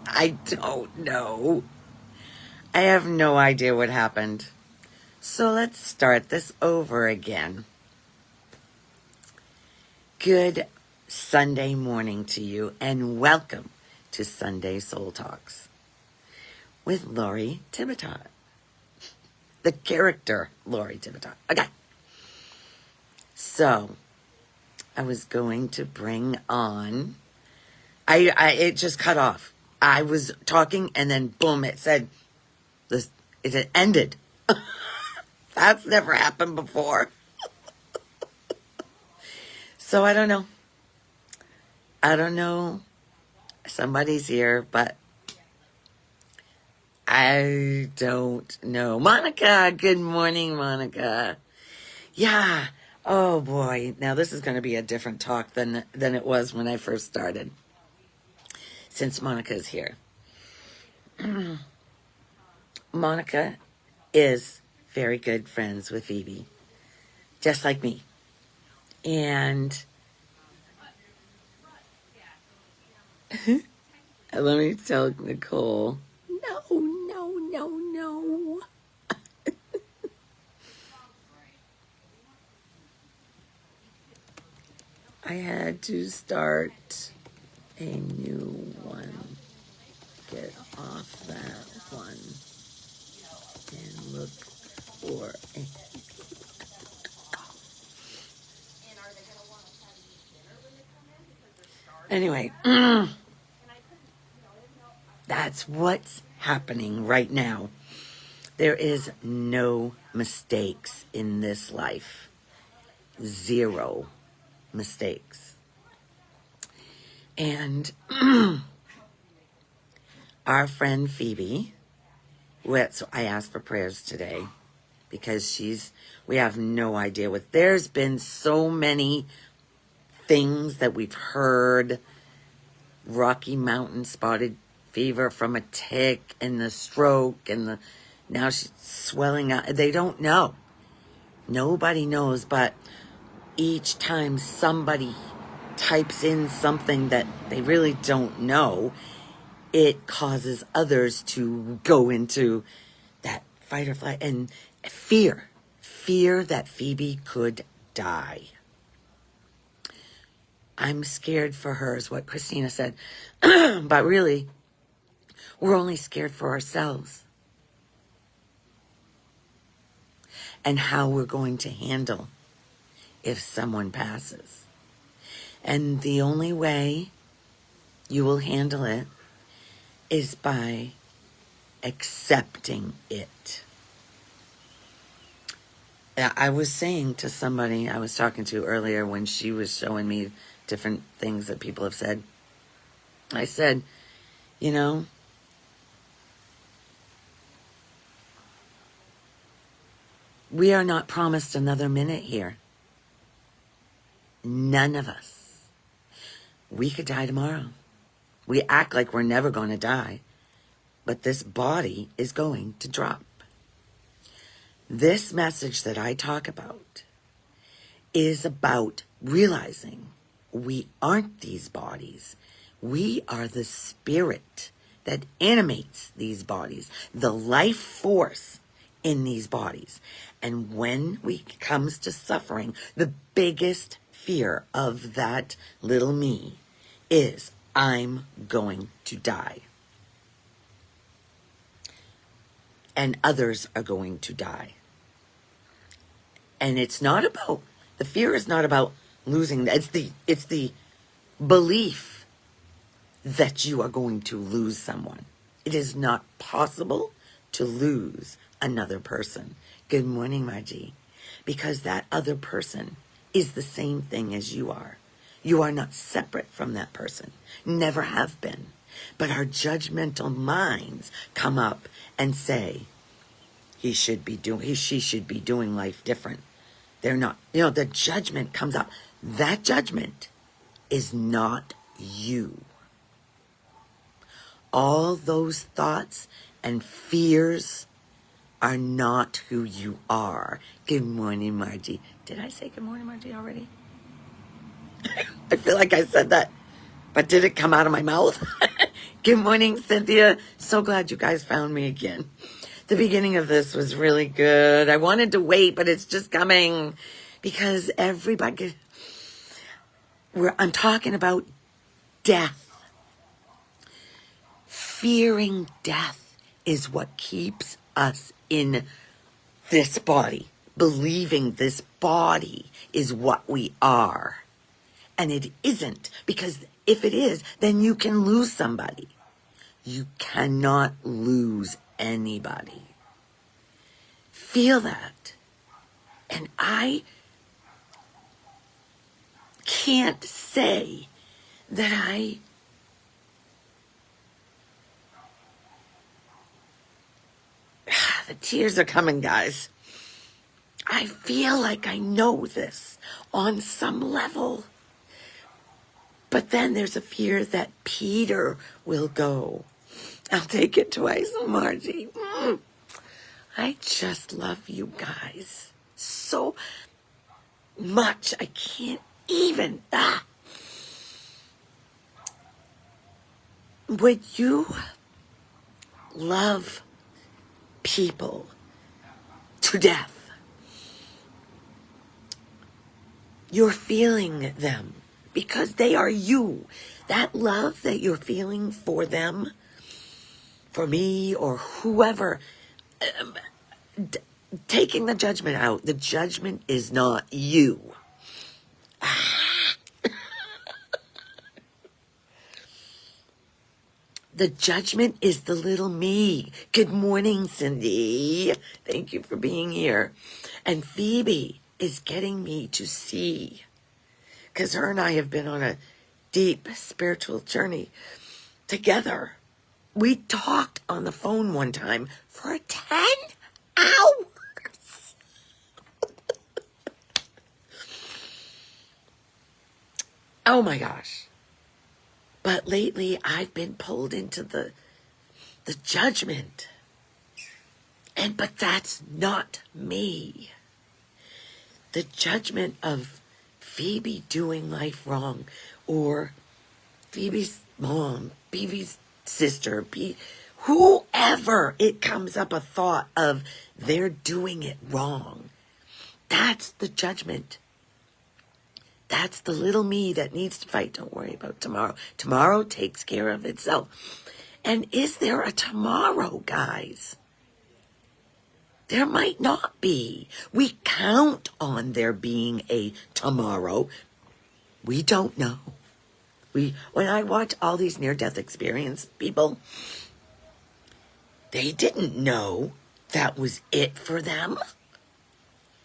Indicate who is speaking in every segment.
Speaker 1: I don't know. I have no idea what happened. So let's start this over again. Good Sunday morning to you, and welcome to Sunday Soul Talks with Lori Tibitot. The character Lori Tibitot. Okay. So, I was going to bring on... it just cut off. I was talking, and then boom, it said... it had ended. That's never happened before. So I don't know. Somebody's here, but I don't know. Monica, good morning, Monica. Yeah. Oh boy. Now this is going to be a different talk than it was when I first started. Since Monica's here. Monica is very good friends with Phoebe, just like me. And let me tell Nicole, no. I had to start a new one. Get off that one and look for a... Anyway, that's what's happening right now. There is no mistakes in this life. 0 mistakes. And our friend Phoebe, so I asked for prayers today because we have no idea what, there's been so many things that we've heard. Rocky Mountain spotted fever from a tick and the stroke and now she's swelling out. They don't know. Nobody knows, but each time somebody types in something that they really don't know, it causes others to go into that fight or flight and fear that Phoebe could die. I'm scared for her, is what Christina said. But really, we're only scared for ourselves. And how we're going to handle if someone passes. And the only way you will handle it is by accepting it. I was saying to somebody I was talking to earlier when she was showing me different things that people have said. I said, we are not promised another minute here. None of us. We could die tomorrow. We act like we're never going to die, but this body is going to drop. This message that I talk about is about realizing we aren't these bodies. We are the spirit that animates these bodies, the life force in these bodies. And when it comes to suffering, the biggest fear of that little me is I'm going to die. And others are going to die. And it's not about, the fear is not about losing, it's the belief that you are going to lose someone. It is not possible to lose another person. Good morning, Margie. Because that other person is the same thing as you are. You are not separate from that person. Never have been. But our judgmental minds come up and say, she should be doing life different. They're not. The judgment comes up. That judgment is not you. All those thoughts and fears are not who you are. Good morning, Margie. Did I say good morning, Margie, already? I feel like I said that But did it come out of my mouth? Good morning, Cynthia. So glad you guys found me again. The beginning of this was really good. I wanted to wait, but it's just coming because I'm talking about death. Fearing death is what keeps us in this body, believing this body is what we are. And it isn't, because if it is, then you can lose somebody. You cannot lose anybody. Feel that. And I can't say that the tears are coming, guys. I feel like I know this on some level. But then there's a fear that Peter will go. I'll take it twice, Margie. I just love you guys so much. I can't even. Would you love people to death? You're feeling them because they are you. That love that you're feeling for them, for me or whoever, taking the judgment out. The judgment is not you. The judgment is the little me. Good morning, Cindy. Thank you for being here. And Phoebe is getting me to see, because her and I have been on a deep spiritual journey together. We talked on the phone one time for 10 hours. Oh my gosh. But lately I've been pulled into the judgment. But that's not me. The judgment of Phoebe doing life wrong, or Phoebe's mom, Phoebe's sister, whoever it comes up a thought of they're doing it wrong. That's the judgment. That's the little me that needs to fight. Don't worry about tomorrow. Tomorrow takes care of itself. And is there a tomorrow, guys? There might not be. We count on there being a tomorrow. We don't know. When I watch all these near-death experience people, they didn't know that was it for them.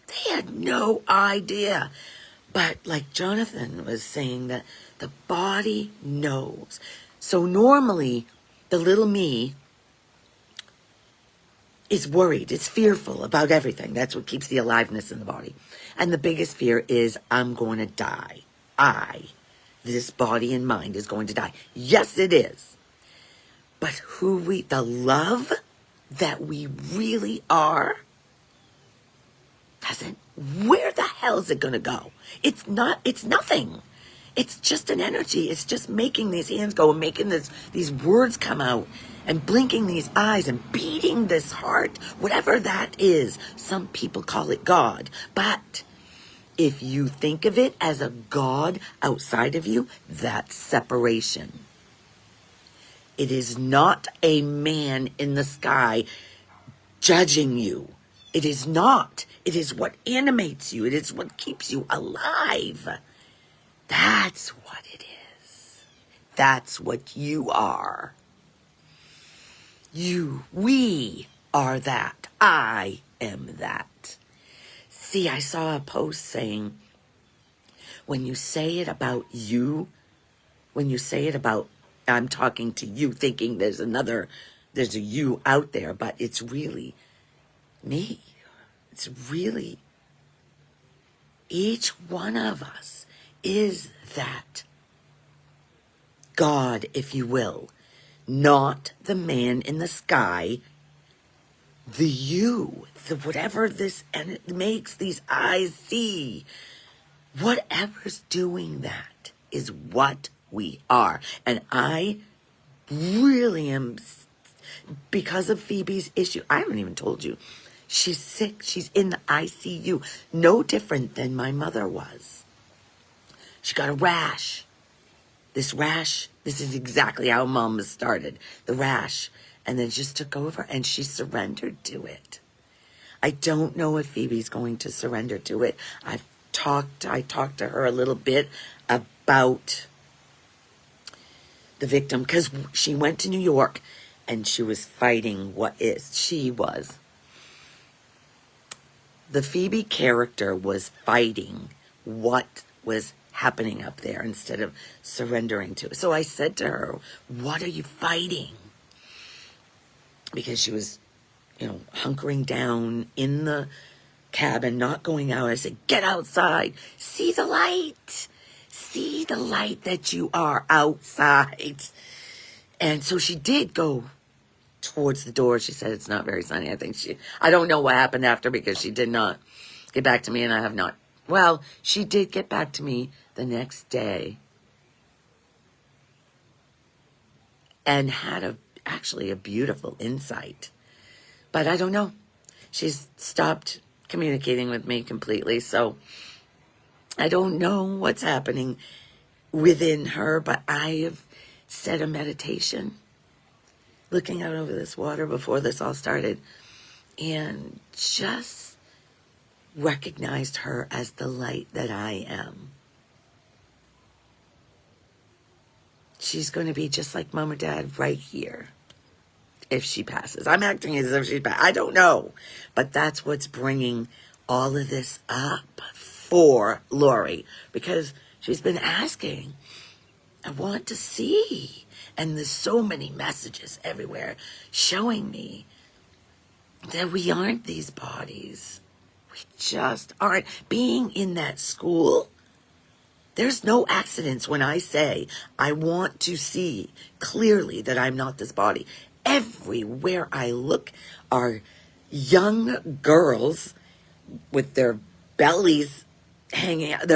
Speaker 1: They had no idea. But like Jonathan was saying, that the body knows. So normally, the little me is worried. It's fearful about everything. That's what keeps the aliveness in the body. And the biggest fear is, I'm going to die. This body and mind is going to die. Yes, it is. But the love that we really are, where the hell is it going to go? It's nothing. It's just an energy. It's just making these hands go and making these words come out and blinking these eyes and beating this heart, whatever that is. Some people call it God. But if you think of it as a God outside of you, that's separation. It is not a man in the sky judging you. It is not. It is what animates you. It is what keeps you alive. That's what it is. That's what you are. We are that. I am that. See, I saw a post saying, when you say it about you, I'm talking to you thinking there's a you out there, but it's really me. It's really, each one of us is that God, if you will, not the man in the sky, the you, whatever this, and it makes these eyes see. Whatever's doing that is what we are. And I really am, because of Phoebe's issue. I haven't even told you. She's sick. She's in the ICU. No different than my mother was. She got a rash. This rash, this is exactly how Mom was started. The rash. And then just took over and she surrendered to it. I don't know if Phoebe's going to surrender to it. I talked to her a little bit about the victim because she went to New York and she was fighting the Phoebe character was fighting what was happening up there instead of surrendering to it. So I said to her, what are you fighting? Because she was, hunkering down in the cabin, not going out. I said, get outside. See the light. See the light that you are outside. And so she did go towards the door. She said it's not very sunny. I don't know what happened after because she did not get back to me and I have not. Well, she did get back to me the next day and had actually a beautiful insight. But I don't know. She's stopped communicating with me completely. So I don't know what's happening within her, but I have said a meditation looking out over this water before this all started and just recognized her as the light that I am. She's going to be just like Mom or Dad right here if she passes. I'm acting as if she's back. I don't know. But that's what's bringing all of this up for Lori. Because she's been asking, I want to see. And there's so many messages everywhere showing me that we aren't these bodies. We just aren't. Being in that school, there's no accidents when I say I want to see clearly that I'm not this body. Everywhere I look are young girls with their bellies hanging out,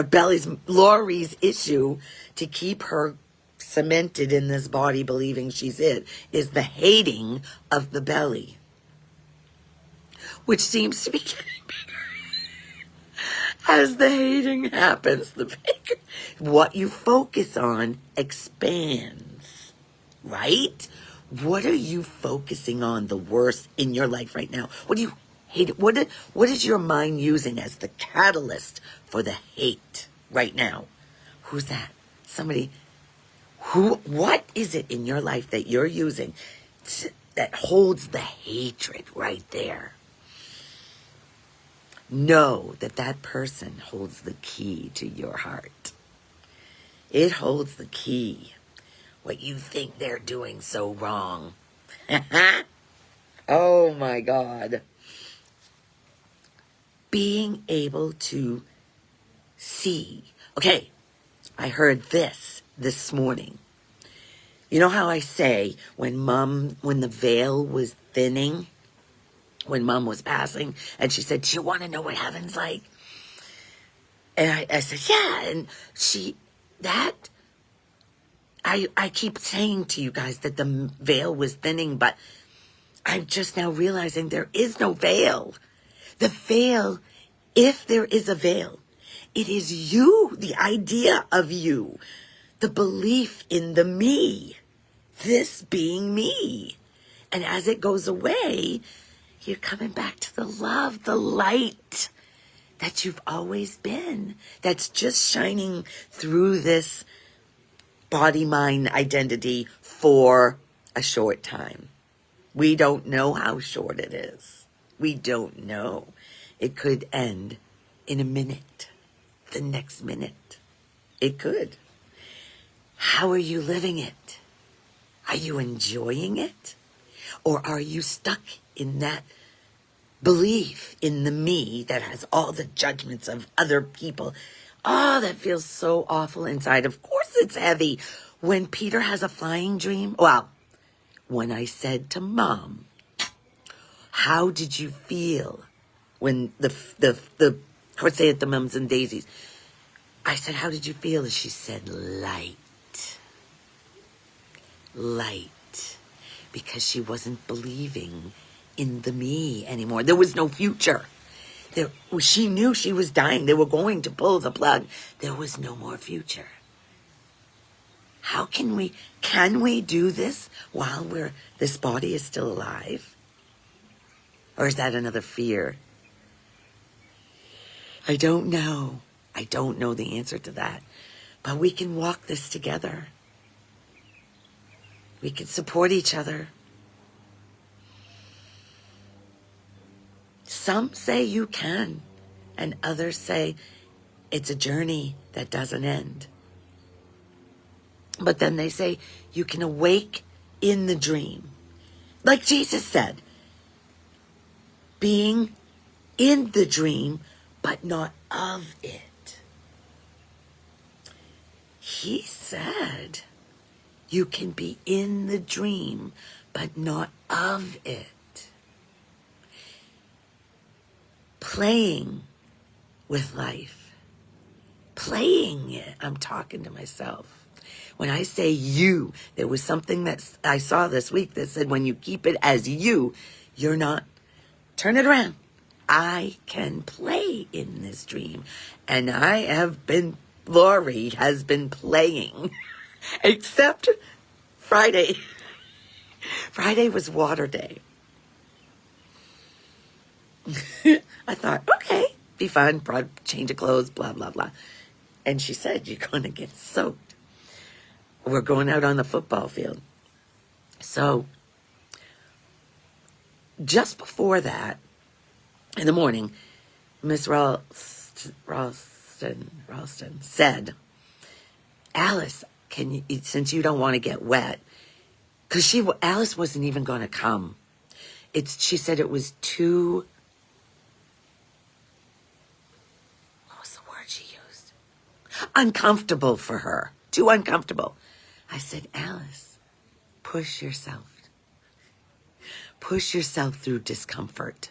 Speaker 1: Lori's issue to keep her cemented in this body believing she's it, is the hating of the belly, which seems to be getting bigger. As the hating happens, the bigger. What you focus on expands, right? What are you focusing on the worst in your life right now? What do you hate? What is your mind using as the catalyst for the hate right now? Who's that? Somebody. What is it in your life that you're using that holds the hatred right there? Know that that person holds the key to your heart. It holds the key. What you think they're doing so wrong. Oh my God. Being able to see. Okay, I heard this morning. You know how I say when the veil was thinning, when Mom was passing, and she said, do you want to know what heaven's like? And I said, yeah. And I keep saying to you guys that the veil was thinning, but I'm just now realizing there is no veil. The veil, if there is a veil, it is you, the idea of you, the belief in the me, this being me. And as it goes away, you're coming back to the love, the light that you've always been, that's just shining through this body-mind identity for a short time. We don't know how short it is. We don't know. It could end in a minute, the next minute. It could. How are you living it? Are you enjoying it? Or are you stuck in that belief in the me that has all the judgments of other people? Oh, that feels so awful inside. Of course it's heavy. When Peter has a flying dream, well, when I said to Mom, how did you feel when the course say it, the mums and daisies? I said, how did you feel? And she said, light. light because she wasn't believing in the me anymore. There was no future. She knew she was dying. They were going to pull the plug. There was no more future. How can we do this while this body is still alive? Or is that another fear? I don't know. I don't know the answer to that. But we can walk this together. We can support each other. Some say you can, and others say it's a journey that doesn't end. But then they say you can awake in the dream. Like Jesus said, being in the dream, but not of it. He said you can be in the dream, but not of it. Playing with life. Playing it. I'm talking to myself. When I say you, there was something that I saw this week that said when you keep it as you, you're not. Turn it around. I can play in this dream. And Lori has been playing. Except Friday. Friday was water day. I thought, okay, be fun, change of clothes, blah, blah, blah. And she said, you're going to get soaked. We're going out on the football field. So, just before that, in the morning, Miss Ralston said, Alice, since you don't want to get wet, because Alice wasn't even going to come. She said it was too... uncomfortable for her. Too uncomfortable. I said, Alice, push yourself. Push yourself through discomfort.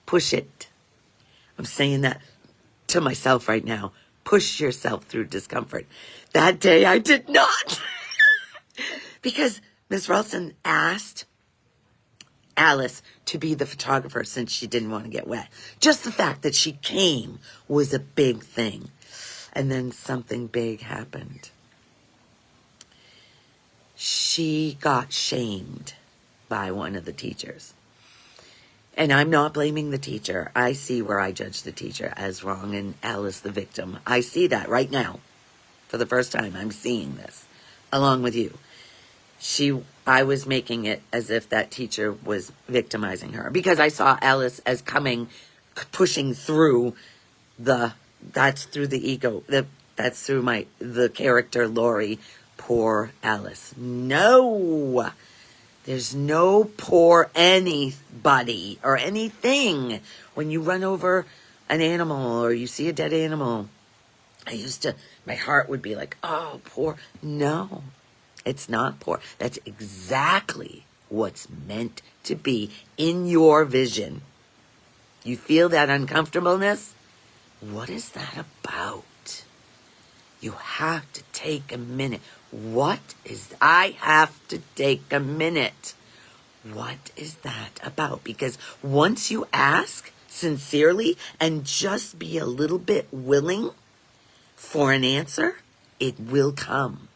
Speaker 1: Push it. I'm saying that to myself right now. Push yourself through discomfort. That day I did not. Because Miss Ralston asked Alice to be the photographer since she didn't want to get wet. Just the fact that she came was a big thing. And then something big happened. She got shamed by one of the teachers. And I'm not blaming the teacher. I see where I judge the teacher as wrong and Alice the victim. I see that right now. For the first time, I'm seeing this along with you. I was making it as if that teacher was victimizing her because I saw Alice as pushing through that's through the ego. That's through the character Lori. Poor Alice. No. There's no poor anybody or anything. When you run over an animal or you see a dead animal, my heart would be like, oh, poor. No, it's not poor. That's exactly what's meant to be in your vision. You feel that uncomfortableness? What is that about? You have to take a minute. I have to take a minute. What is that about? Because once you ask sincerely and just be a little bit willing for an answer, it will come.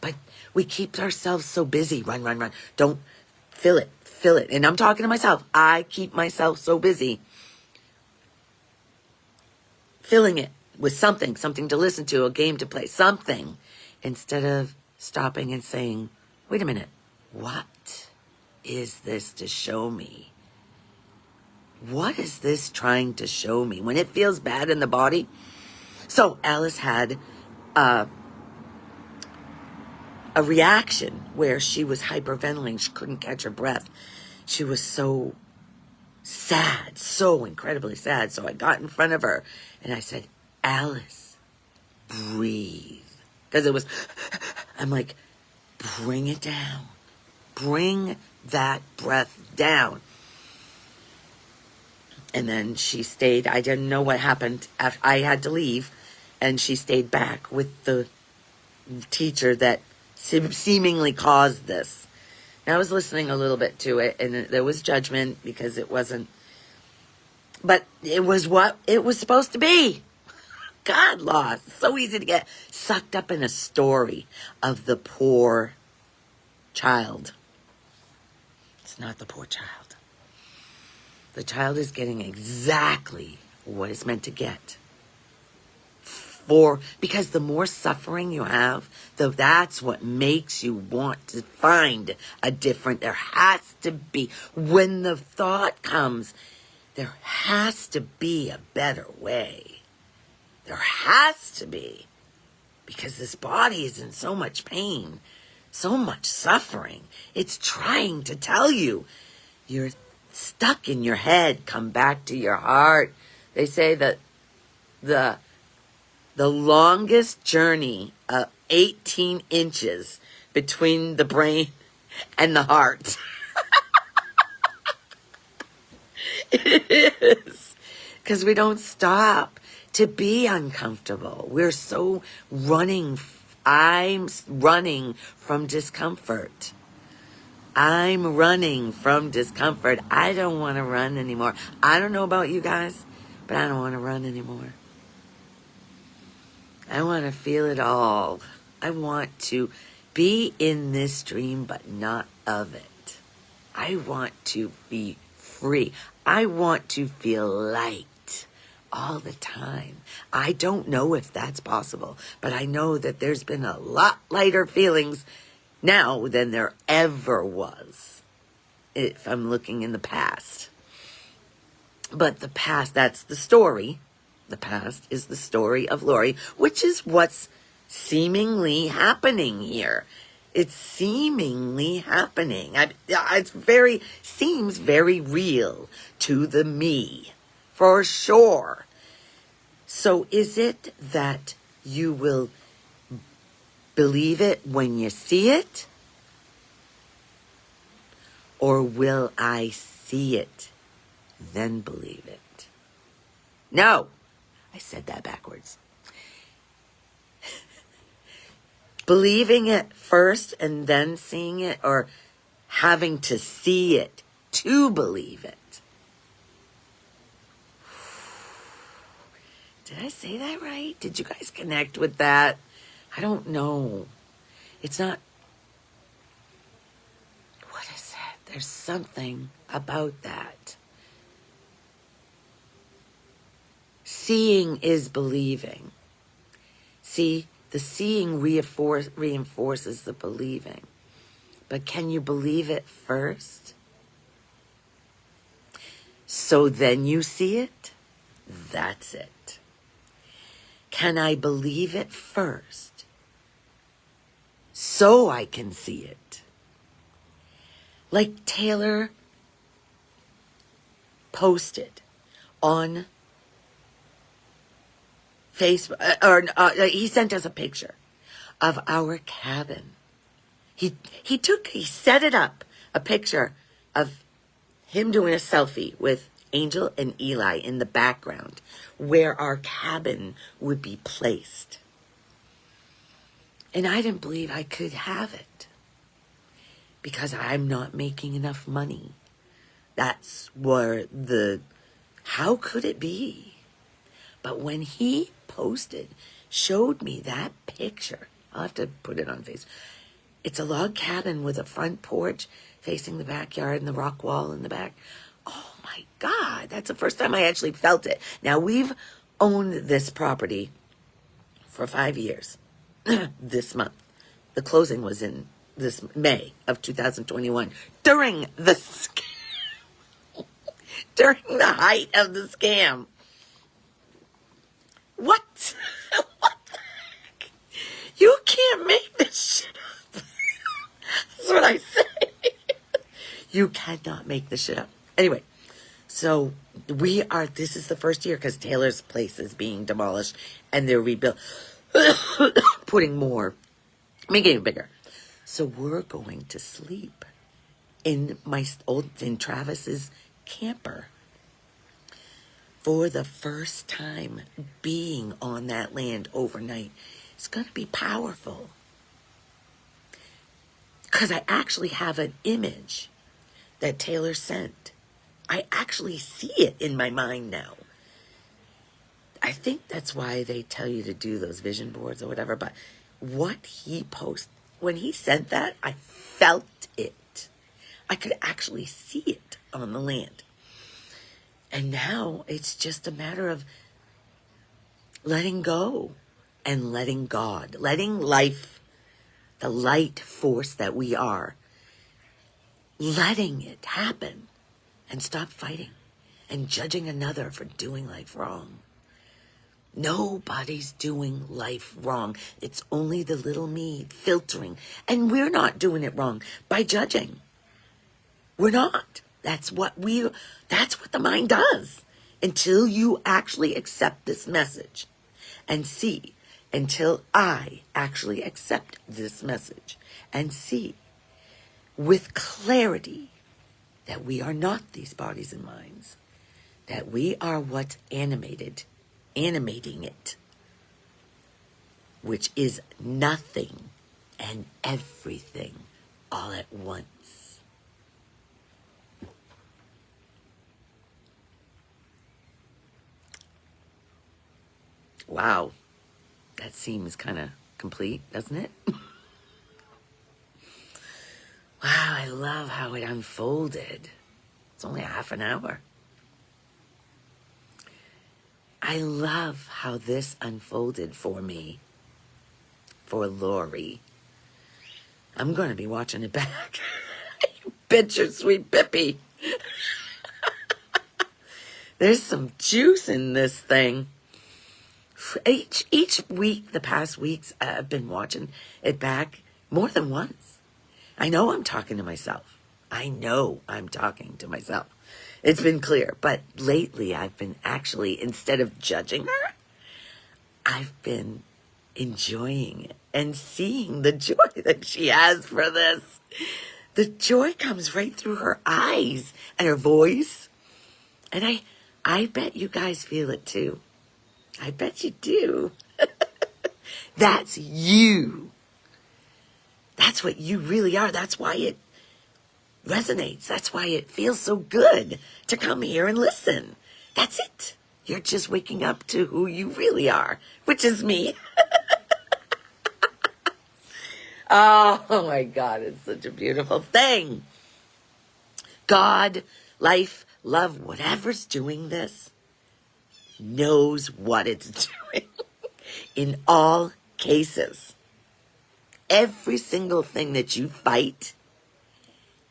Speaker 1: But we keep ourselves so busy. Run. Don't fill it. And I'm talking to myself. I keep myself so busy filling it with something to listen to, a game to play, something, instead of stopping and saying, wait a minute, what is this to show me? What is this trying to show me? When it feels bad in the body. So Alice had a reaction where she was hyperventilating. She couldn't catch her breath. She was so sad, so incredibly sad. So I got in front of her and I said, Alice, breathe. Because I'm like, bring it down. Bring that breath down. And then she stayed. I didn't know what happened. I had to leave. And she stayed back with the teacher that seemingly caused this. And I was listening a little bit to it, and there was judgment because it wasn't, but it was what it was supposed to be. God lost. It's so easy to get sucked up in a story of the poor child. It's not the poor child. The child is getting exactly what it's meant to get. Because the more suffering you have, that's what makes you want to find a different. There has to be, when the thought comes, there has to be a better way. There has to be. Because this body is in so much pain, so much suffering. It's trying to tell you, you're stuck in your head. Come back to your heart. They say that the longest journey of 18 inches between the brain and the heart. It is. Because we don't stop to be uncomfortable. We're so I'm running from discomfort. I'm running from discomfort. I don't want to run anymore. I don't know about you guys, but I don't want to run anymore. I want to feel it all. I want to be in this dream, but not of it. I want to be free. I want to feel light all the time. I don't know if that's possible, but I know that there's been a lot lighter feelings now than there ever was, if I'm looking in the past. But the past, that's the story. The past is the story of Lori, which is what's seemingly happening here. It's seemingly happening. Seems very real to the me, for sure. So is it that you will believe it when you see it? Or will I see it, then believe it? No. I said that backwards. Believing it first and then seeing it, or having to see it to believe it. Did I say that right? Did you guys connect with that? I don't know. It's not... What is it? There's something about that. Seeing is believing. See, the seeing reinforces the believing. But can you believe it first? So then you see it? That's it. Can I believe it first? So I can see it. Like Taylor posted on Facebook, he sent us a picture of our cabin. He set it up, a picture of him doing a selfie with Angel and Eli in the background, where our cabin would be placed. And I didn't believe I could have it, because I'm not making enough money. That's where how could it be? But when he showed me that picture, I'll have to put it on Facebook. It's a log cabin with a front porch facing the backyard and the rock wall in the back. Oh my God, that's the first time I actually felt it. Now, we've owned this property for 5 years this month. The closing was in this May of 2021 during the during the height of the scam. What? What the heck? You can't make this shit up. That's what I say. You cannot make this shit up. Anyway, so this is the first year, because Taylor's place is being demolished and they're rebuilt, putting more, making it bigger. So we're going to sleep in Travis's camper. For the first time being on that land overnight. It's going to be powerful. Because I actually have an image that Taylor sent. I actually see it in my mind now. I think that's why they tell you to do those vision boards or whatever. But what he posted, when he sent that, I felt it. I could actually see it on the land. And now it's just a matter of letting go and letting God, letting life, the light force that we are, letting it happen and stop fighting and judging another for doing life wrong. Nobody's doing life wrong. It's only the little me filtering. And we're not doing it wrong by judging. We're not. That's what the mind does until you actually accept this message and see, until I actually accept this message and see with clarity that we are not these bodies and minds, that we are what's animating it, which is nothing and everything all at once. Wow, that seems kind of complete, doesn't it? Wow, I love how it unfolded. It's only a half an hour. I love how this unfolded for me, for Lori. I'm going to be watching it back. You bet your sweet Pippi. There's some juice in this thing. Each week, the past weeks, I've been watching it back more than once. I know I'm talking to myself. It's been clear. But lately, I've been actually, instead of judging her, I've been enjoying it and seeing the joy that she has for this. The joy comes right through her eyes and her voice. And I bet you guys feel it too. I bet you do. That's you. That's what you really are. That's why it resonates. That's why it feels so good to come here and listen. That's it. You're just waking up to who you really are, which is me. Oh my God, it's such a beautiful thing. God, life, love, whatever's doing this, knows what it's doing in all cases. Every single thing that you fight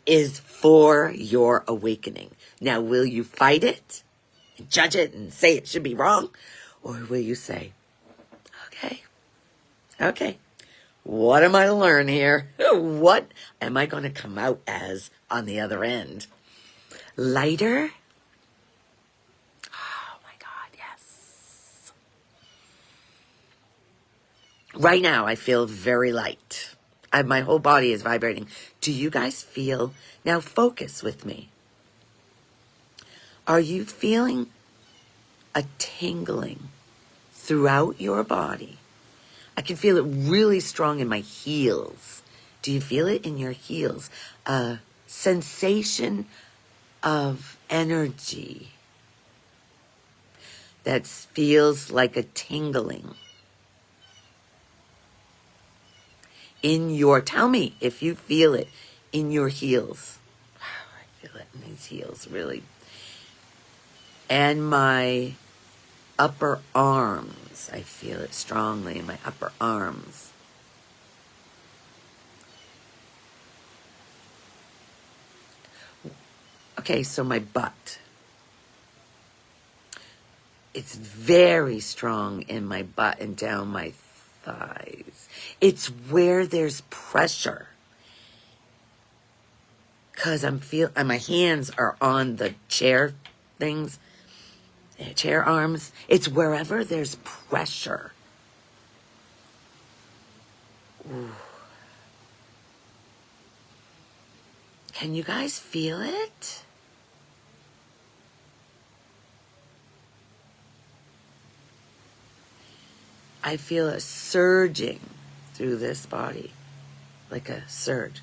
Speaker 1: is for your awakening. Now, will you fight it and judge it and say it should be wrong? Or will you say, okay, what am I to learn here? What am I going to come out as on the other end? Lighter? Oh my God, yes. Right now, I feel very light. My whole body is vibrating. Do you guys feel? Now focus with me. Are you feeling a tingling throughout your body? I can feel it really strong in my heels. Do you feel it in your heels? A sensation of energy that feels like a tingling in your, tell me if you feel it in your heels. Wow, I feel it in these heels, really. And my upper arms. I feel it strongly in my upper arms. Okay, so my butt. It's very strong in my butt and down my thighs. It's where there's pressure. Because and my hands are on the chair things, chair arms. It's wherever there's pressure. Ooh. Can you guys feel it? I feel a surging through this body, like a surge.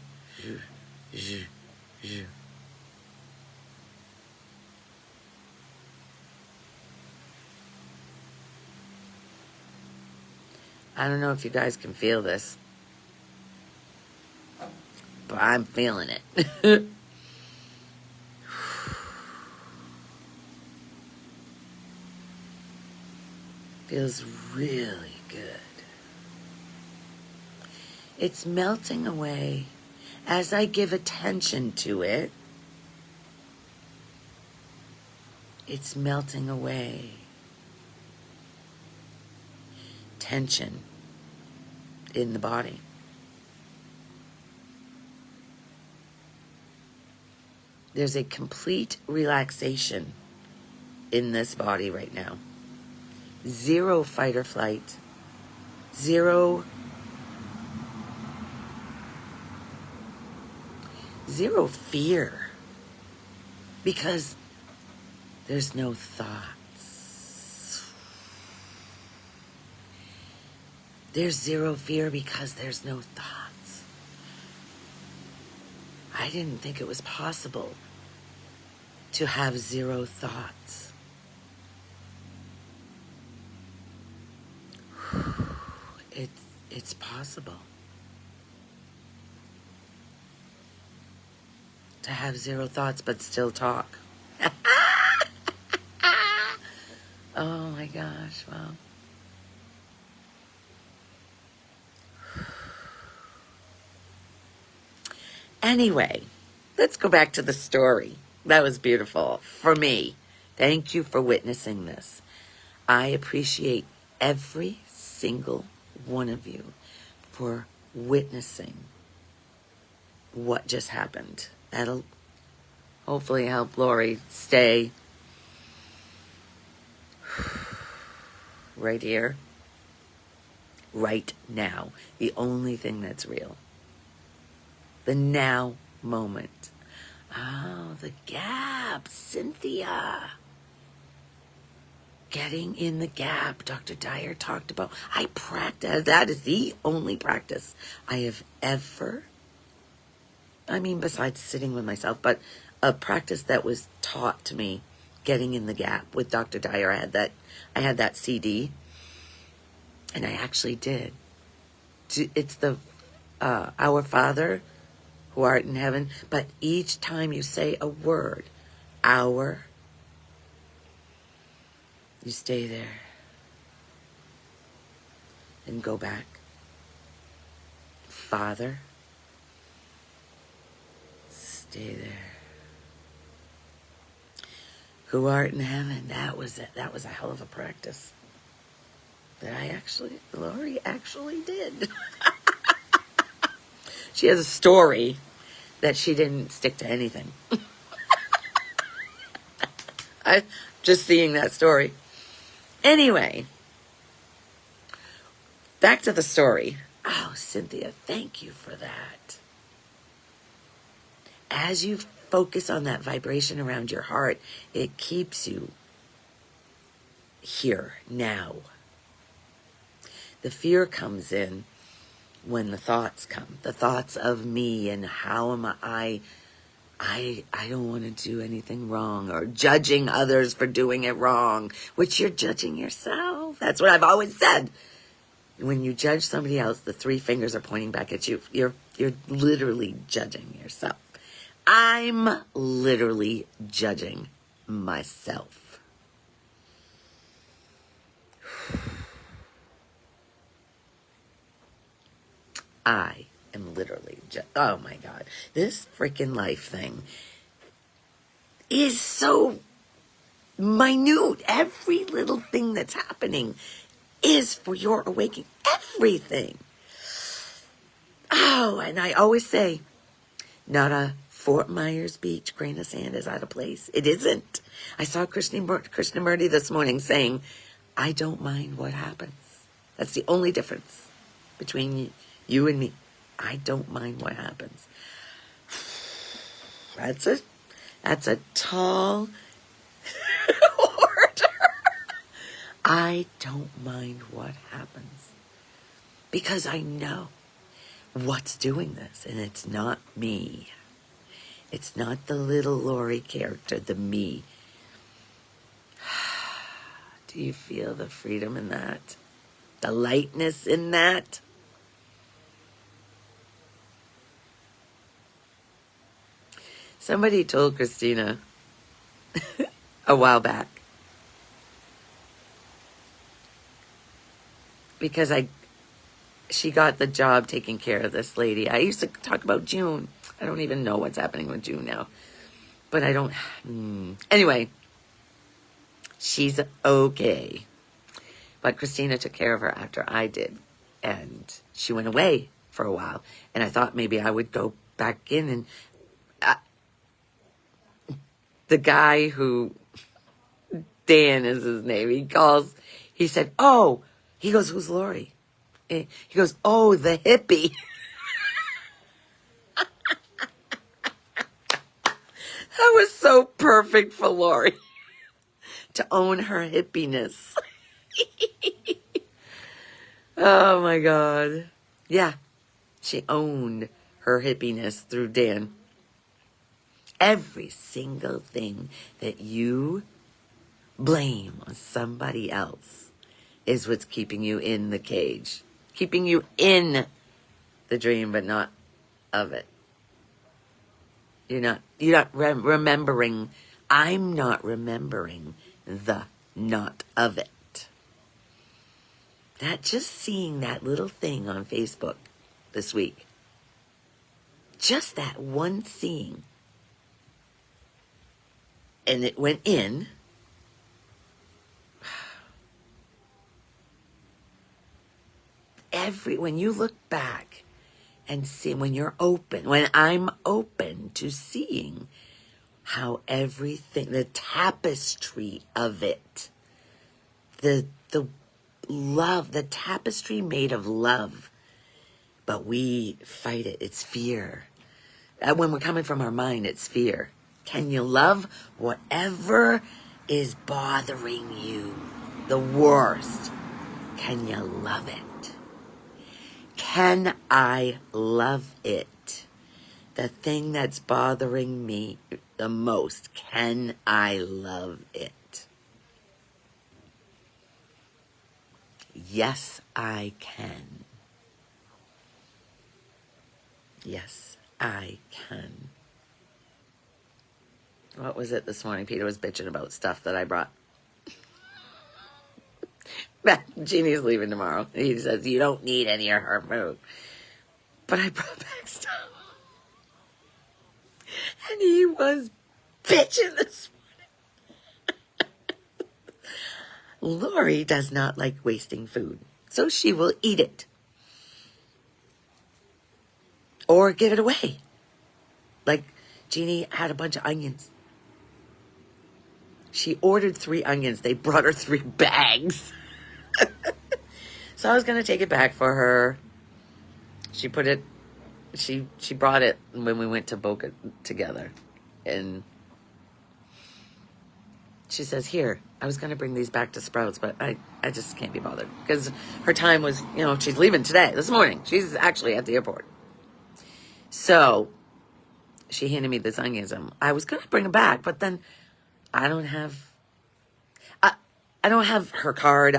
Speaker 1: I don't know if you guys can feel this, but I'm feeling it. Feels really good. It's melting away as I give attention to it. It's melting away. Tension in the body. There's a complete relaxation in this body right now. Zero fight or flight. Zero fear. Because there's no thoughts. There's zero fear because there's no thoughts. I didn't think it was possible to have zero thoughts. It's possible to have zero thoughts but still talk. Oh my gosh, wow. Anyway, let's go back to the story. That was beautiful for me. Thank you for witnessing this. I appreciate every single one of you for witnessing what just happened. That'll hopefully help Lori stay right here, right now. The only thing that's real. The now moment. Oh, the gap, Cynthia. Getting in the gap, Dr. Dyer talked about. I practice. That is the only practice I have ever, besides sitting with myself, but a practice that was taught to me, getting in the gap with Dr. Dyer. I had that CD, and I actually did. It's the Our Father who art in heaven, but each time you say a word, our, you stay there and go back. Father, stay there. Who art in heaven, that was it. That was a hell of a practice that Lori actually did. She has a story that she didn't stick to anything. I'm just seeing that story. Anyway, back to the story. Oh, Cynthia, thank you for that. As you focus on that vibration around your heart, it keeps you here, now. The fear comes in when the thoughts come. The thoughts of me and how am I don't want to do anything wrong, or judging others for doing it wrong, which you're judging yourself. That's what I've always said. When you judge somebody else, the three fingers are pointing back at you. You're literally judging yourself. I'm literally judging myself. I am literally oh my God. This freaking life thing is so minute. Every little thing that's happening is for your awakening. Everything. Oh, and I always say, not a Fort Myers Beach grain of sand is out of place. It isn't. I saw Krishnamurti this morning saying, I don't mind what happens. That's the only difference between you and me. I don't mind what happens. That's a tall order. I don't mind what happens. Because I know what's doing this. And it's not me. It's not the little Lori character, the me. Do you feel the freedom in that? The lightness in that? Somebody told Christina a while back, because she got the job taking care of this lady. I used to talk about June. I don't even know what's happening with June now. But I don't... Anyway, she's okay. But Christina took care of her after I did. And she went away for a while. And I thought maybe I would go back in and... the guy who... Dan is his name. He said, oh... He goes, who's Lori? He goes, oh, the hippie. That was so perfect for Lori to own her hippiness. Oh my God. Yeah, she owned her hippiness through Dan. Every single thing that you blame on somebody else is what's keeping you in the cage. Keeping you in the dream, but not of it. You're not remembering. I'm not remembering the not of it. That just seeing that little thing on Facebook this week. Just that one seeing. And it went in. When you look back and see, when I'm open to seeing how everything, the tapestry of it, the love, the tapestry made of love, but we fight it. It's fear. When we're coming from our mind, it's fear. Can you love whatever is bothering you the worst? Can you love it? Can I love it? The thing that's bothering me the most, can I love it? Yes, I can. Yes, I can. What was it this morning? Peter was bitching about stuff that I brought. Jeannie's leaving tomorrow. He says, you don't need any of her food. But I brought back stuff. And he was bitching this morning. Lori does not like wasting food, so she will eat it. Or give it away. Like, Jeannie had a bunch of onions. She ordered 3 onions. They brought her 3 bags. So I was going to take it back for her. She brought it when we went to Boca together. And she says, here, I was going to bring these back to Sprouts, but I just can't be bothered. Because her time was, she's leaving this morning. She's actually at the airport. So she handed me this onions. I was going to bring them back, but then I don't have her card.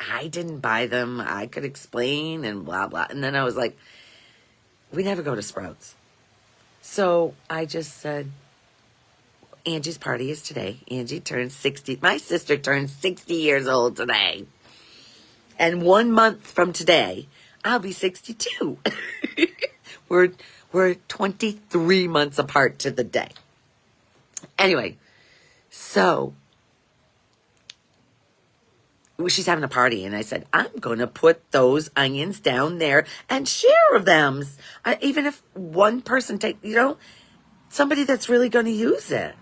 Speaker 1: I didn't buy them. I could explain and blah, blah. And then I was like, we never go to Sprouts. So I just said, Angie's party is today. Angie turned 60. My sister turned 60 years old today. And 1 month from today, I'll be 62. We're 23 months apart to the day. Anyway, so she's having a party, and I said, I'm going to put those onions down there and share them. Even if one person somebody that's really going to use it.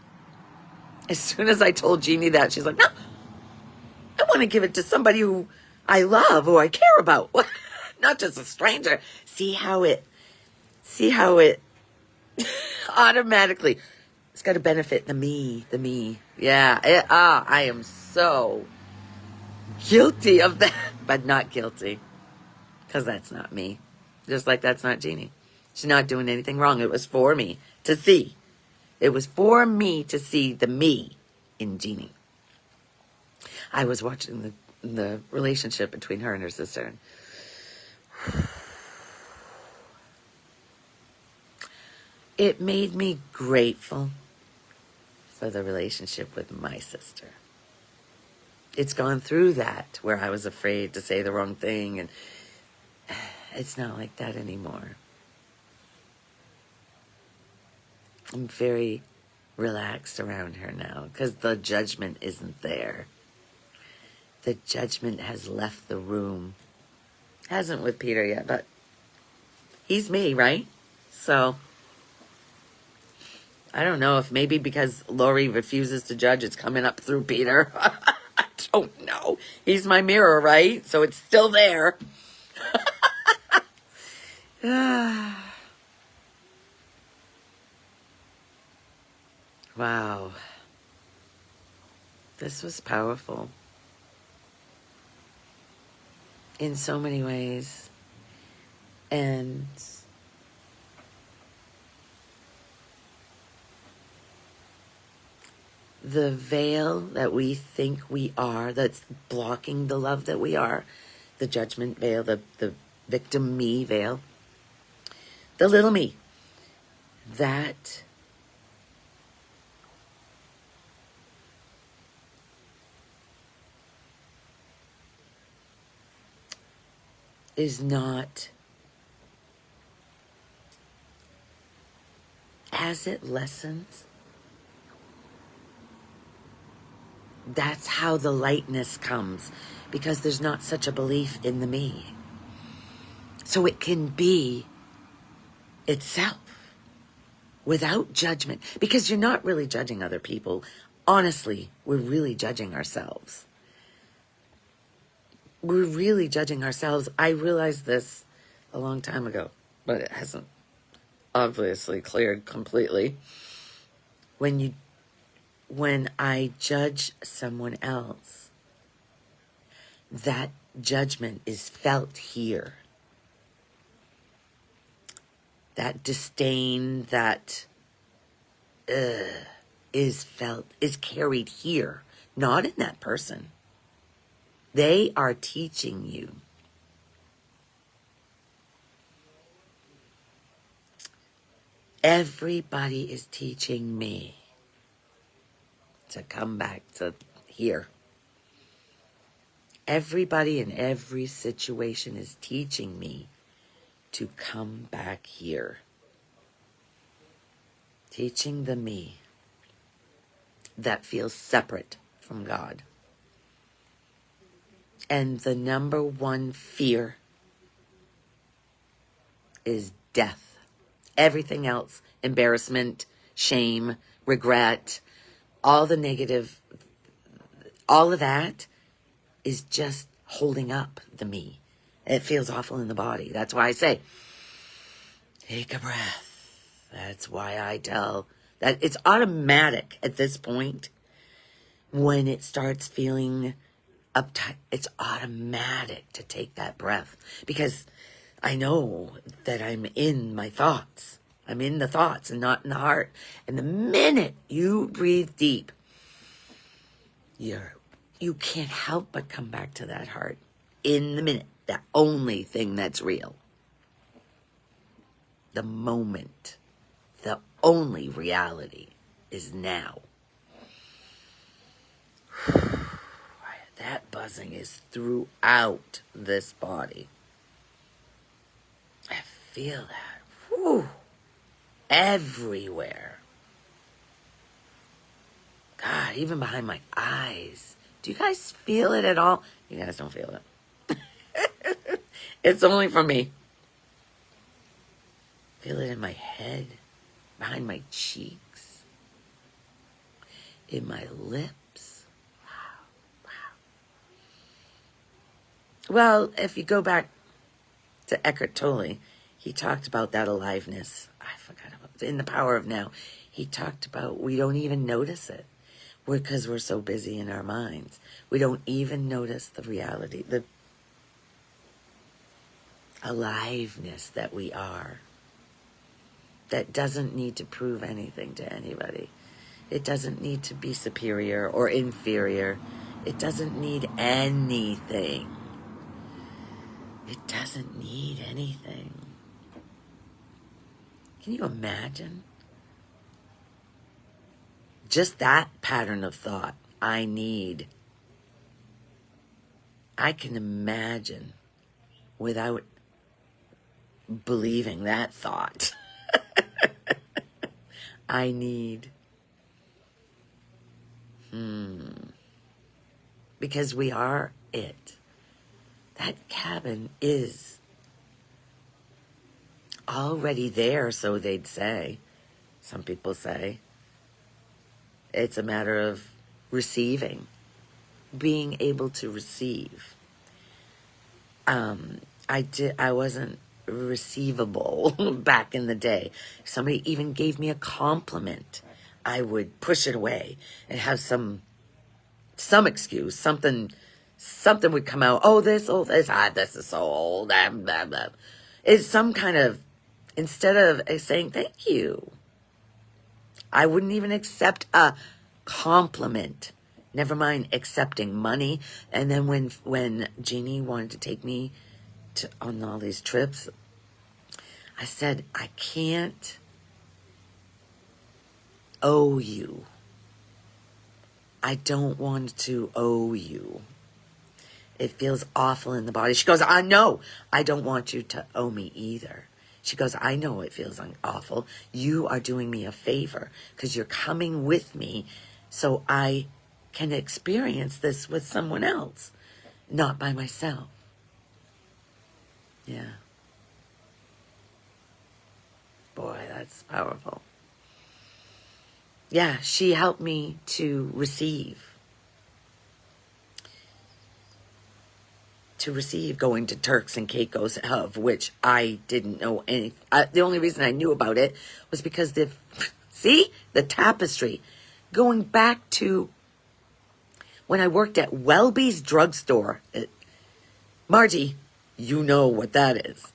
Speaker 1: As soon as I told Jeannie that, she's like, no, I want to give it to somebody who I love, who I care about. Not just a stranger. See how it automatically, it's got to benefit the me. Yeah, I am so guilty of that, but not guilty, because that's not me. Just like that's not Jeannie. She's not doing anything wrong. It was for me to see. It was for me to see the me in Jeannie. I was watching the relationship between her and her sister. It made me grateful for the relationship with my sister. It's gone through that where I was afraid to say the wrong thing, and it's not like that anymore. I'm very relaxed around her now because the judgment isn't there. The judgment has left the room. Hasn't with Peter yet, but he's me, right? So I don't know if maybe because Lori refuses to judge, it's coming up through Peter. I don't know. He's my mirror, right? So it's still there. Wow. This was powerful. In so many ways. And the veil that we think we are, that's blocking the love that we are, the judgment veil, the victim me veil, the little me, that is not, as it lessens, that's how the lightness comes, because there's not such a belief in the me. So it can be itself without judgment, because you're not really judging other people. Honestly, we're really judging ourselves. We're really judging ourselves. I realized this a long time ago, but it hasn't obviously cleared completely. When I judge someone else, that judgment is felt here. That disdain, that is felt, is carried here, not in that person. They are teaching you. Everybody is teaching me to come back to here. Everybody in every situation is teaching me to come back here. Teaching the me that feels separate from God. And the number one fear is death. Everything else, embarrassment, shame, regret, all the negative, all of that is just holding up the me. It feels awful in the body. That's why I say, take a breath. That's why I tell that it's automatic at this point. When it starts feeling uptight, it's automatic to take that breath, because I know that I'm in my thoughts. I'm in the thoughts and not in the heart. And the minute you breathe deep, you can't help but come back to that heart in the minute. The only thing that's real. The moment. The only reality is now. That buzzing is throughout this body. I feel that. Whew. Everywhere. God, even behind my eyes. Do you guys feel it at all? You guys don't feel it. It's only for me. Feel it in my head, behind my cheeks, in my lips. Wow. Well, if you go back to Eckhart Tolle, he talked about that aliveness. I forgot about it. In The Power of Now. He talked about we don't even notice it. Because we're so busy in our minds. We don't even notice the reality. aliveness that we are, that doesn't need to prove anything to anybody. It doesn't need to be superior or inferior. It doesn't need anything. It doesn't need anything. Can you imagine? Just that pattern of thought, I need. I can imagine without believing that thought. I need. Because we are it. That cabin is already there, so they'd say. Some people say. It's a matter of receiving. Being able to receive. I wasn't receivable back in the day. If somebody even gave me a compliment, I would push it away and have some excuse, something would come out. This is so old. Blah, blah, blah. It's some kind of, instead of saying thank you, I wouldn't even accept a compliment. Never mind accepting money. And then when Jeannie wanted to take me on all these trips, I said, I can't owe you. I don't want to owe you. It feels awful in the body. She goes, I know. I don't want you to owe me either. She goes, I know it feels awful. You are doing me a favor because you're coming with me so I can experience this with someone else, not by myself. Yeah. Boy, that's powerful. Yeah, she helped me to receive. Going to Turks and Caicos, of which I didn't know any. The only reason I knew about it was because the tapestry. Going back to when I worked at Welby's drugstore. Margie, you know what that is.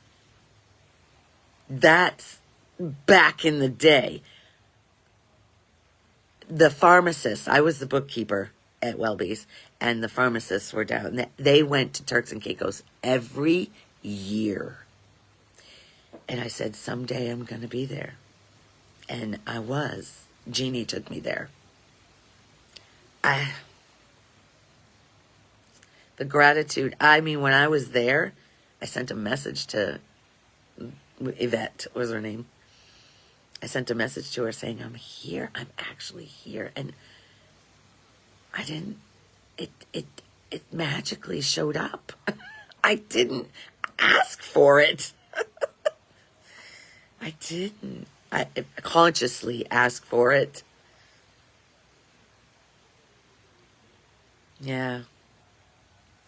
Speaker 1: That's back in the day. The pharmacists, I was the bookkeeper at Welby's, and the pharmacists were down. They went to Turks and Caicos every year. And I said, someday I'm going to be there. And I was. Jeannie took me there. The gratitude, when I was there, I sent a message to Yvette, was her name. I sent a message to her saying, I'm here. I'm actually here. And I didn't, it magically showed up. I didn't ask for it. I didn't. I consciously asked for it. Yeah.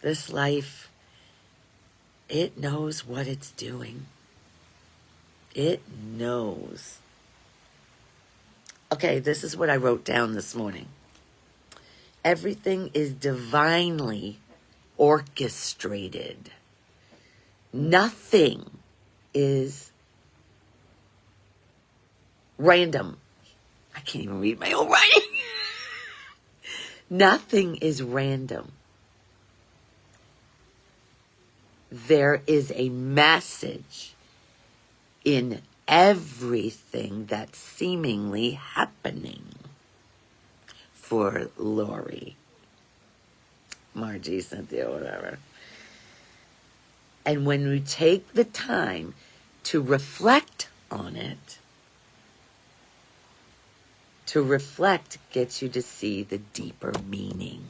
Speaker 1: This life, it knows what it's doing. It knows. Okay, this is what I wrote down this morning. Everything is divinely orchestrated. Nothing is random. I can't even read my own writing. Nothing is random. There is a message in everything that's seemingly happening for Lori, Margie, Cynthia, whatever. And when we take the time to reflect on it, to reflect gets you to see the deeper meaning.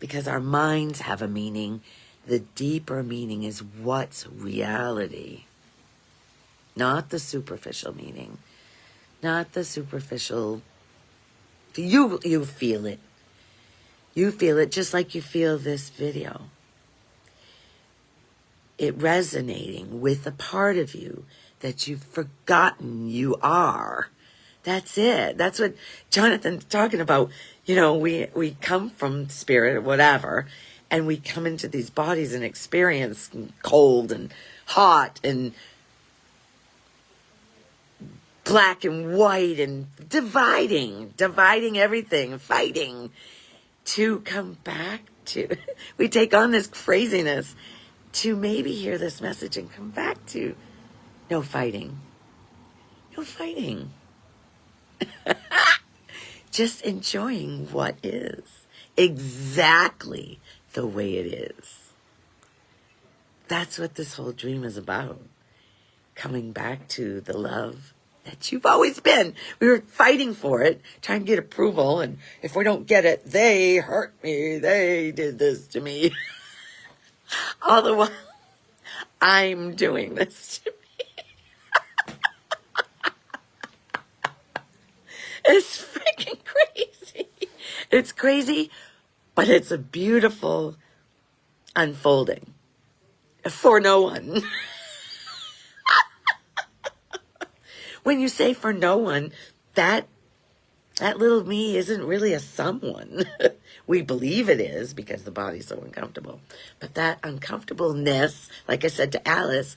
Speaker 1: Because our minds have a meaning. The deeper meaning is what's reality. Not the superficial meaning. Not the superficial. You feel it. You feel it just like you feel this video. It resonating with a part of you that you've forgotten you are. That's it. That's what Jonathan's talking about. You know, we come from spirit or whatever, And we come into these bodies and experience cold and hot and black and white and dividing everything, fighting, to come back to, we take on this craziness to maybe hear this message and come back to no fighting. No fighting. Just enjoying what is exactly the way it is. That's what this whole dream is about. Coming back to the love that you've always been. We were fighting for it, trying to get approval, and if we don't get it, they hurt me, they did this to me. All the while, I'm doing this to me. It's freaking crazy. It's crazy, but it's a beautiful unfolding for no one. When you say for no one, that little me isn't really a someone. We believe it is because the body's so uncomfortable. But that uncomfortableness, like I said to Alice,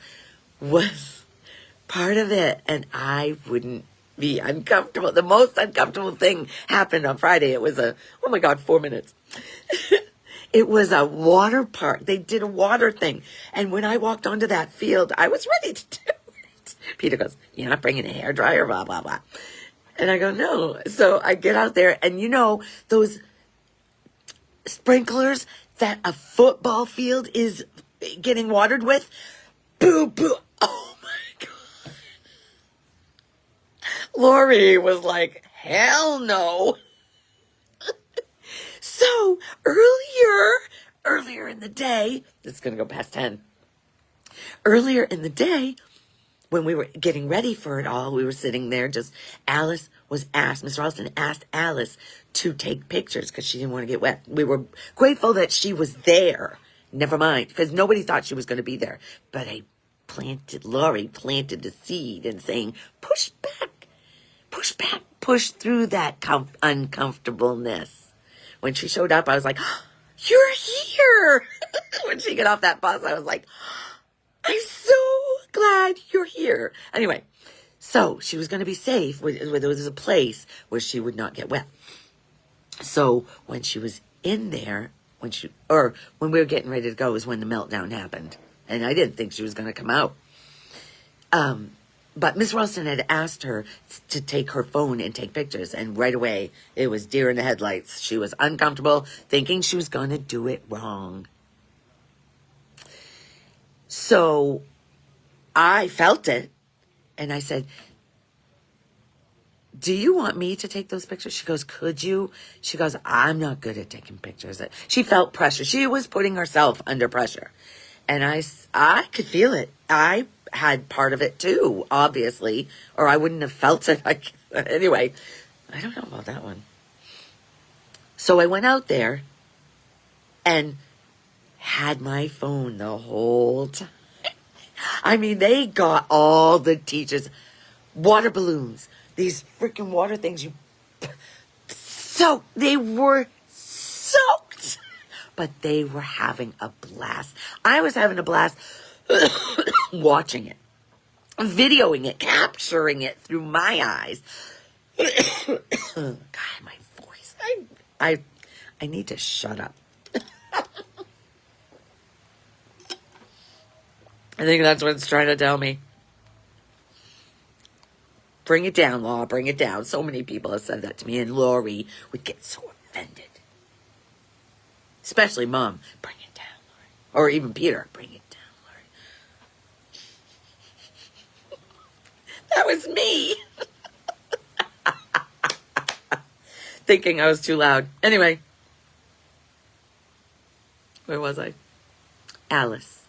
Speaker 1: was part of it. And I wouldn't be uncomfortable. The most uncomfortable thing happened on Friday. It was oh my God, 4 minutes. It was a water park. They did a water thing. And when I walked onto that field, I was ready to do it. Peter goes, "You're not bringing a hairdryer, blah, blah, blah." And I go, "No." So I get out there, and you know, those sprinklers that a football field is getting watered with? Boo, boo. Oh my God. Lori was like, hell no. So earlier in the day, it's going to go past 10. Earlier in the day, when we were getting ready for it all, we were sitting there, just Alice was asked, Miss Ralston asked Alice to take pictures because she didn't want to get wet. We were grateful that she was there. Never mind, because nobody thought she was going to be there. But Lori planted the seed and saying, push back, push through that uncomfortableness. When she showed up, I was like, oh, you're here. When she got off that bus, I was like, I'm so glad you're here. Anyway, so she was going to be safe where there was a place where she would not get wet. So when she was in there, when we were getting ready to go is when the meltdown happened. And I didn't think she was going to come out. But Miss Ralston had asked her to take her phone and take pictures. And right away, it was deer in the headlights. She was uncomfortable, thinking she was going to do it wrong. So I felt it, and I said, do you want me to take those pictures? She goes, could you? She goes, I'm not good at taking pictures. She felt pressure. She was putting herself under pressure. And I could feel it. I had part of it too, obviously, or I wouldn't have felt it. Anyway, I don't know about that one. So I went out there and had my phone the whole time. I mean, they got all the teachers, water balloons, these freaking water things. They were soaked, but they were having a blast. I was having a blast watching it, videoing it, capturing it through my eyes. God, my voice. I need to shut up. I think that's what it's trying to tell me. Bring it down, Law, bring it down. So many people have said that to me, and Lori would get so offended. Especially Mom. Bring it down, Lori. Or even Peter. Bring it down, Lori. That was me. Thinking I was too loud. Anyway. Where was I? Alice.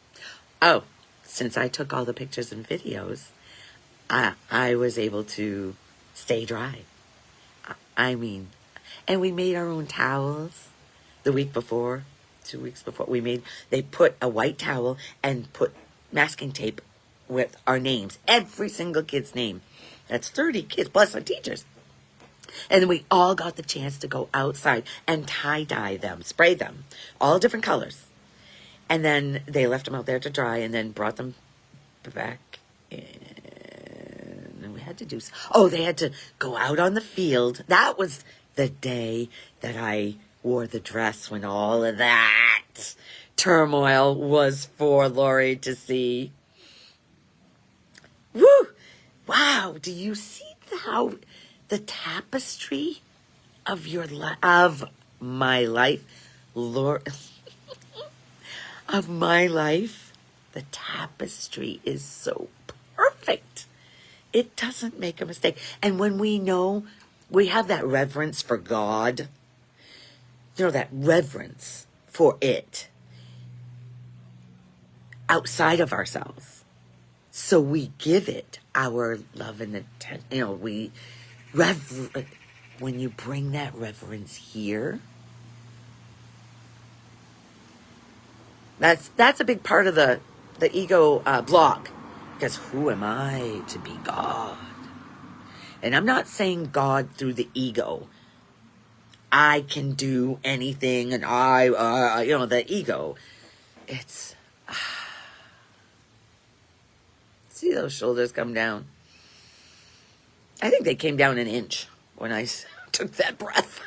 Speaker 1: Oh. Since I took all the pictures and videos, I was able to stay dry. I mean, and we made our own towels the week before, 2 weeks before. They put a white towel and put masking tape with our names, every single kid's name. That's 30 kids plus our teachers. And then we all got the chance to go outside and tie-dye them, spray them, all different colors. And then they left them out there to dry and then brought them back in. And we had to do, they had to go out on the field. That was the day that I wore the dress when all of that turmoil was for Lori to see. Woo! Wow, do you see how the tapestry of of my life, Lord, of my life, the tapestry is so perfect. It doesn't make a mistake. And when we know, we have that reverence for God, that reverence for it outside of ourselves. So we give it our love and attention. When you bring that reverence here, that's a big part of the ego block. Because who am I to be God? And I'm not saying God through the ego. I can do anything, and the ego. It's, see those shoulders come down? I think they came down an inch when I took that breath.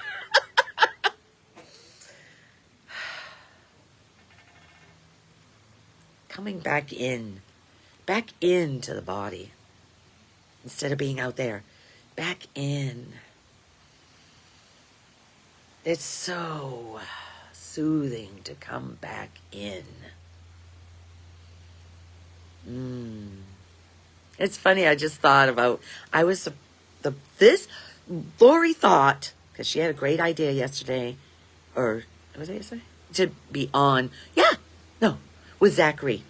Speaker 1: Coming back into the body, instead of being out there, back in. It's so soothing to come back in. It's funny, I just thought about, Lori thought, because she had a great idea yesterday, or, was it yesterday? To be on, with Zachary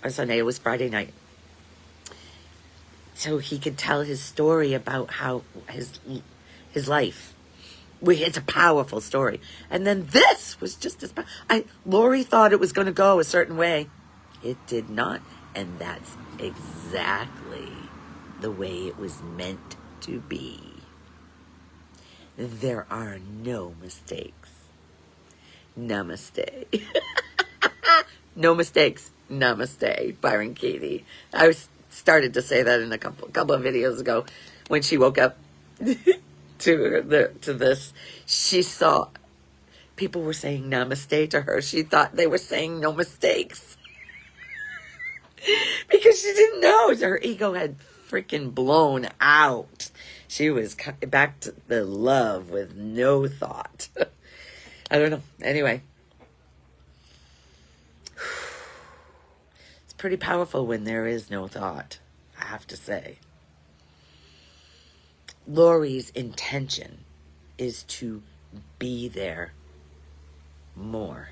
Speaker 1: on Sunday. It was Friday night. So he could tell his story about how his life. It's a powerful story. And then this was just as Lori thought it was going to go a certain way. It did not. And that's exactly the way it was meant to be. There are no mistakes. Namaste. No mistakes. Namaste, Byron Katie. I started to say that in a couple of videos ago when she woke up to this. She saw people were saying namaste to her. She thought they were saying no mistakes. Because she didn't know. Her ego had freaking blown out. She was back to the love with no thought. I don't know. Anyway. It's pretty powerful when there is no thought, I have to say. Lori's intention is to be there more.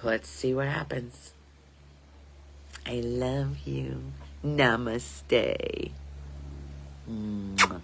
Speaker 1: Let's see what happens. I love you. Namaste. Mwah.